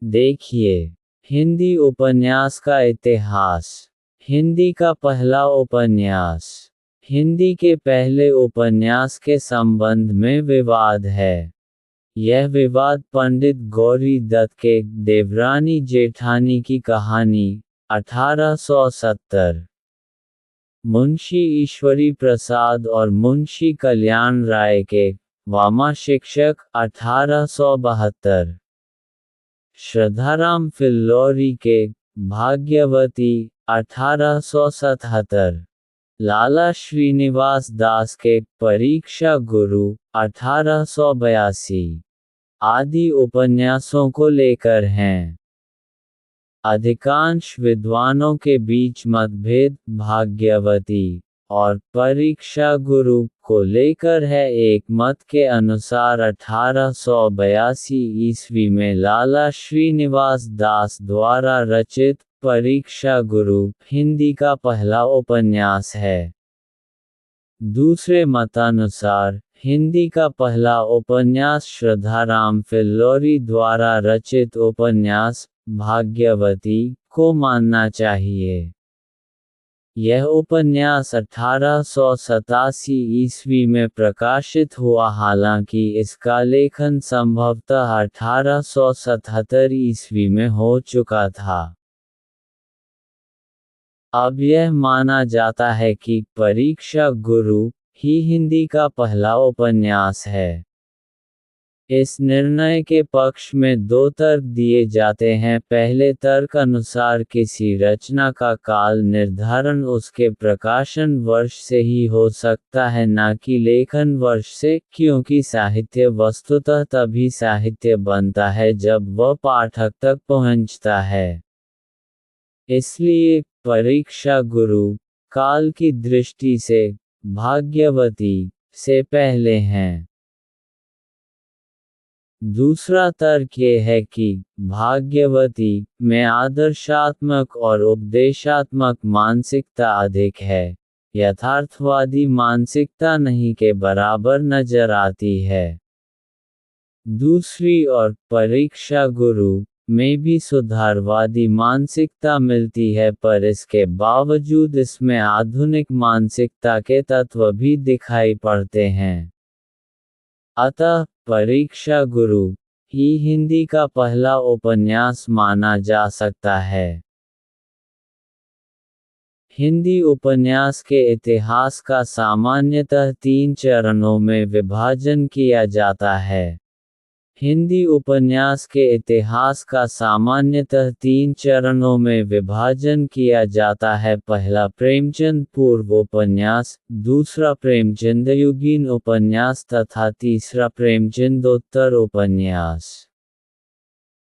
देखिए, हिंदी उपन्यास का इतिहास। हिंदी का पहला उपन्यास। हिंदी के पहले उपन्यास के संबंध में विवाद है। यह विवाद पंडित गौरी दत्त के देवरानी जेठानी की कहानी 1870, मुंशी ईश्वरी प्रसाद और मुंशी कल्याण राय के वामा शिक्षक 1872, श्रद्धाराम फिल्लौरी के भाग्यवती 1877, लाला श्रीनिवास दास के परीक्षा गुरु 1882 आदि उपन्यासों को लेकर हैं। अधिकांश विद्वानों के बीच मतभेद भाग्यवती और परीक्षा गुरु को लेकर है। एक मत के अनुसार 1882 ईस्वी में लाला श्रीनिवास दास द्वारा रचित परीक्षा गुरु हिंदी का पहला उपन्यास है। दूसरे मतानुसार हिंदी का पहला उपन्यास श्रद्धाराम फिल्लौरी द्वारा रचित उपन्यास भाग्यवती को मानना चाहिए। यह उपन्यास 1887 ईस्वी में प्रकाशित हुआ, हालांकि इसका लेखन संभवतः 1877 ईस्वी में हो चुका था। अब यह माना जाता है कि परीक्षा गुरु ही हिंदी का पहला उपन्यास है। इस निर्णय के पक्ष में दो तर्क दिए जाते हैं। पहले तर्क अनुसार किसी रचना का काल निर्धारण उसके प्रकाशन वर्ष से ही हो सकता है, न कि लेखन वर्ष से, क्योंकि साहित्य वस्तुतः तभी साहित्य बनता है जब वह पाठक तक पहुंचता है। इसलिए परीक्षा गुरु काल की दृष्टि से भाग्यवती से पहले हैं। दूसरा तर्क ये है कि भाग्यवती में आदर्शात्मक और उपदेशात्मक मानसिकता अधिक है, यथार्थवादी मानसिकता नहीं के बराबर नजर आती है। दूसरी ओर परीक्षा गुरु में भी सुधारवादी मानसिकता मिलती है, पर इसके बावजूद इसमें आधुनिक मानसिकता के तत्व भी दिखाई पड़ते हैं। अतः परीक्षा गुरु ही हिंदी का पहला उपन्यास माना जा सकता है। हिंदी उपन्यास के इतिहास का सामान्यतः 3 चरणों में विभाजन किया जाता है। हिंदी उपन्यास के इतिहास का सामान्यतः 3 चरणों में विभाजन किया जाता है। पहला प्रेमचंद पूर्व उपन्यास, दूसरा प्रेमचंदयुगीन उपन्यास तथा तीसरा प्रेमचंदोत्तर उपन्यास।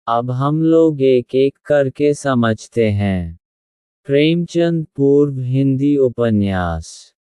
अब हम लोग एक एक करके समझते हैं। प्रेमचंद पूर्व हिंदी उपन्यास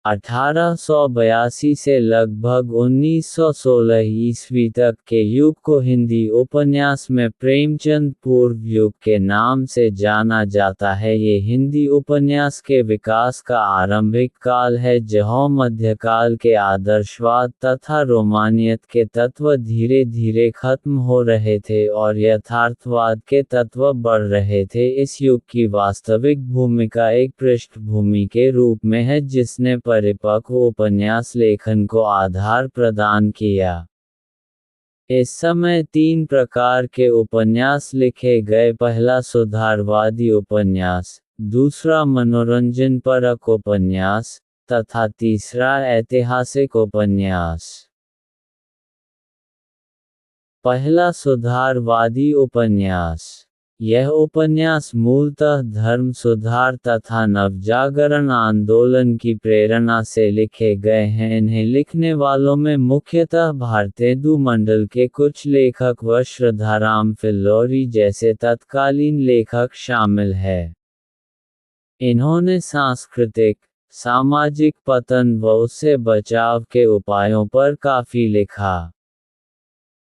1882 से लगभग 1916 ईस्वी तक के युग को हिंदी उपन्यास में प्रेमचंद पूर्व युग के नाम से जाना जाता है। ये हिंदी उपन्यास के विकास का आरंभिक काल है, जहाँ मध्यकाल के आदर्शवाद तथा रोमानियत के तत्व धीरे धीरे खत्म हो रहे थे और यथार्थवाद के तत्व बढ़ रहे थे। इस युग की वास्तविक भूमिका एक पृष्ठभूमि के रूप में है, जिसने परिपक्व उपन्यास लेखन को आधार प्रदान किया। इस समय 3 प्रकार के उपन्यास लिखे गए। पहला सुधारवादी उपन्यास, दूसरा मनोरंजनपरक उपन्यास तथा तीसरा ऐतिहासिक उपन्यास। पहला सुधारवादी उपन्यास। यह उपन्यास मूलतः धर्म सुधार तथा नवजागरण आंदोलन की प्रेरणा से लिखे गए हैं। इन्हें लिखने वालों में मुख्यतः भारतेंदु मंडल के कुछ लेखक व श्रद्धाराम फिल्लौरी जैसे तत्कालीन लेखक शामिल हैं। इन्होंने सांस्कृतिक, सामाजिक पतन व उससे बचाव के उपायों पर काफी लिखा।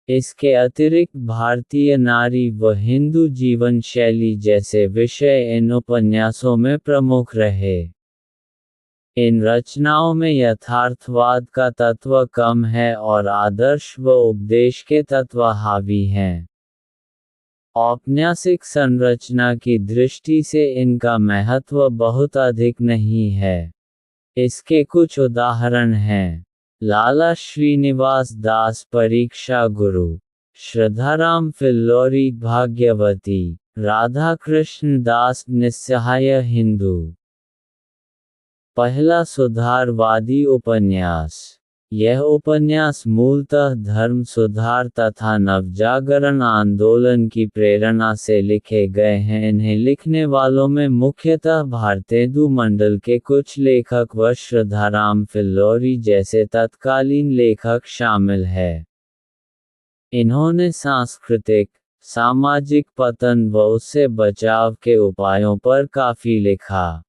इसके अतिरिक्त भारतीय नारी व हिंदू जीवन शैली जैसे विषय इन उपन्यासों में प्रमुख रहे। इन रचनाओं में यथार्थवाद का तत्व कम है और आदर्श व उपदेश के तत्व हावी हैं। औपन्यासिक संरचना की दृष्टि से इनका महत्व बहुत अधिक नहीं है। इसके कुछ उदाहरण हैं: लाला श्रीनिवास दास परीक्षा गुरु, श्रद्धाराम फिल्लोरी भाग्यवती, राधा कृष्ण दास निस्सहाय हिंदू। पहला सुधारवादी उपन्यास। यह उपन्यास मूलतः धर्म सुधार तथा नवजागरण आंदोलन की प्रेरणा से लिखे गए हैं। इन्हें लिखने वालों में मुख्यतः भारतेंदु मंडल के कुछ लेखक व श्रद्धाराम फिल्लोरी जैसे तत्कालीन लेखक शामिल हैं। इन्होंने सांस्कृतिक, सामाजिक पतन व उससे बचाव के उपायों पर काफी लिखा।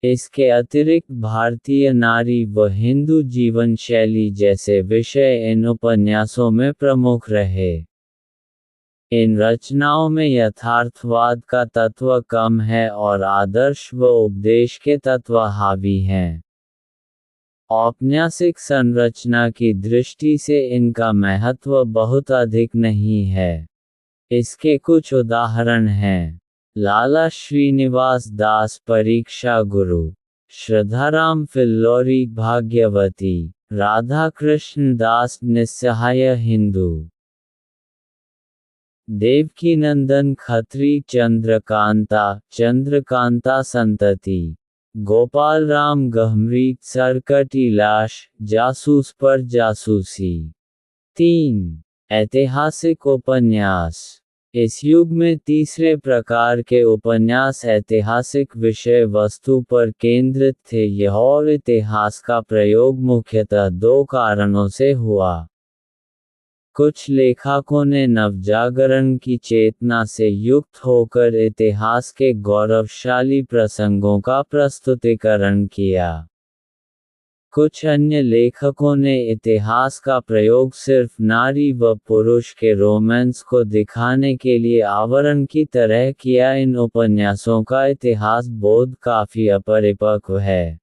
इसके अतिरिक्त भारतीय नारी व हिंदू जीवन शैली जैसे विषय इन उपन्यासों में प्रमुख रहे। इन रचनाओं में यथार्थवाद का तत्व कम है और आदर्श व उपदेश के तत्व हावी हैं। औपन्यासिक संरचना की दृष्टि से इनका महत्व बहुत अधिक नहीं है। इसके कुछ उदाहरण हैं: लाला श्रीनिवास दास परीक्षा गुरु, श्रद्धाराम फिल्लोरी भाग्यवती, राधा कृष्ण दास निस्सहाय हिंदू। देवकीनंदन खत्री चंद्रकांता संतति, गोपाल राम गहमरी सरकटी लाश, जासूस पर जासूसी। 3. ऐतिहासिक उपन्यास। इस युग में तीसरे प्रकार के उपन्यास ऐतिहासिक विषय वस्तु पर केंद्रित थे। यह और इतिहास का प्रयोग मुख्यतः दो कारणों से हुआ। कुछ लेखकों ने नवजागरण की चेतना से युक्त होकर इतिहास के गौरवशाली प्रसंगों का प्रस्तुतिकरण किया। कुछ अन्य लेखकों ने इतिहास का प्रयोग सिर्फ नारी व पुरुष के रोमांस को दिखाने के लिए आवरण की तरह किया। इन उपन्यासों का इतिहास बोध काफी अपरिपक्व है।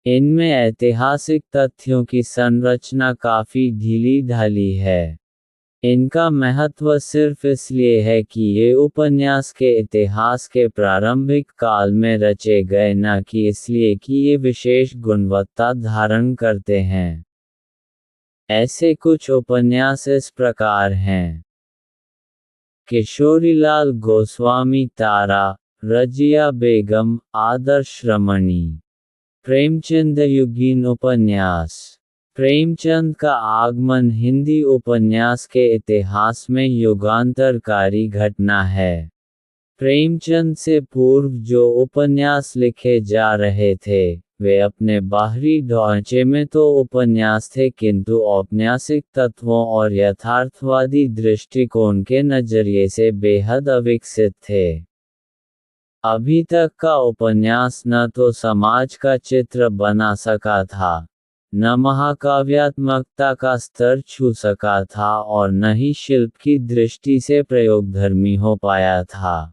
इनमें ऐतिहासिक तथ्यों की संरचना काफी ढीली ढाली है। इनका महत्व सिर्फ इसलिए है कि ये उपन्यास के इतिहास के प्रारंभिक काल में रचे गए, न कि इसलिए कि ये विशेष गुणवत्ता धारण करते हैं। ऐसे कुछ उपन्यास इस प्रकार हैं: किशोरीलाल गोस्वामी तारा, रजिया बेगम, आदर्श रमणी। प्रेमचंदयुगीन उपन्यास। प्रेमचंद का आगमन हिंदी उपन्यास के इतिहास में युगांतरकारी घटना है। प्रेमचंद से पूर्व जो उपन्यास लिखे जा रहे थे, वे अपने बाहरी ढांचे में तो उपन्यास थे, किंतु औपन्यासिक तत्वों और यथार्थवादी दृष्टिकोण के नजरिए से बेहद अविकसित थे। अभी तक का उपन्यास न तो समाज का चित्र बना सका था, न महाकाव्यात्मकता का स्तर छू सका था, और न ही शिल्प की दृष्टि से प्रयोगधर्मी हो पाया था।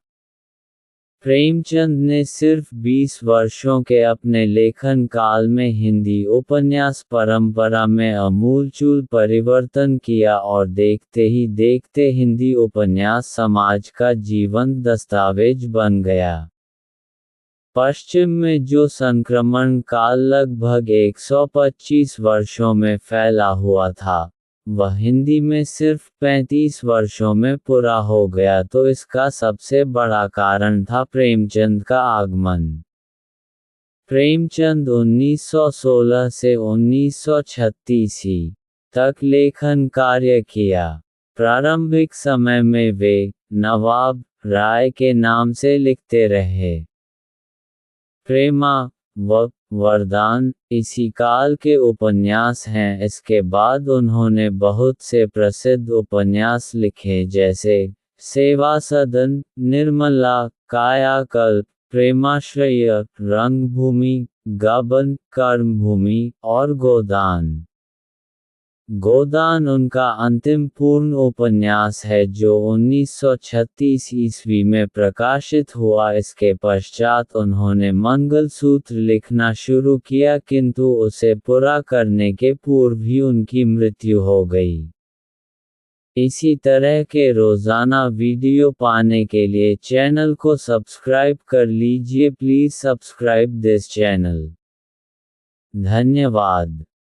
प्रेमचंद ने सिर्फ 20 वर्षों के अपने लेखन काल में हिंदी उपन्यास परंपरा में आमूलचूल परिवर्तन किया और देखते ही देखते हिंदी उपन्यास समाज का जीवंत दस्तावेज बन गया। पश्चिम में जो संक्रमण काल लगभग 125 वर्षों में फैला हुआ था, वह हिंदी में सिर्फ 35 वर्षों में पूरा हो गया। तो इसका सबसे बड़ा कारण था प्रेमचंद का आगमन। प्रेमचंद 1916 से 1936 तक लेखन कार्य किया। प्रारंभिक समय में वे नवाब राय के नाम से लिखते रहे। प्रेमा व वरदान इसी काल के उपन्यास हैं। इसके बाद उन्होंने बहुत से प्रसिद्ध उपन्यास लिखे, जैसे सेवा सदन, निर्मला, कायाकल्प, प्रेमाश्रय, रंगभूमि, गबन, कर्मभूमि और गोदान। गोदान उनका अंतिम पूर्ण उपन्यास है जो 1936 ईस्वी में प्रकाशित हुआ। इसके पश्चात उन्होंने मंगलसूत्र लिखना शुरू किया, किंतु उसे पूरा करने के पूर्व ही उनकी मृत्यु हो गई। इसी तरह के रोज़ाना वीडियो पाने के लिए चैनल को सब्सक्राइब कर लीजिए। Please subscribe this channel. धन्यवाद।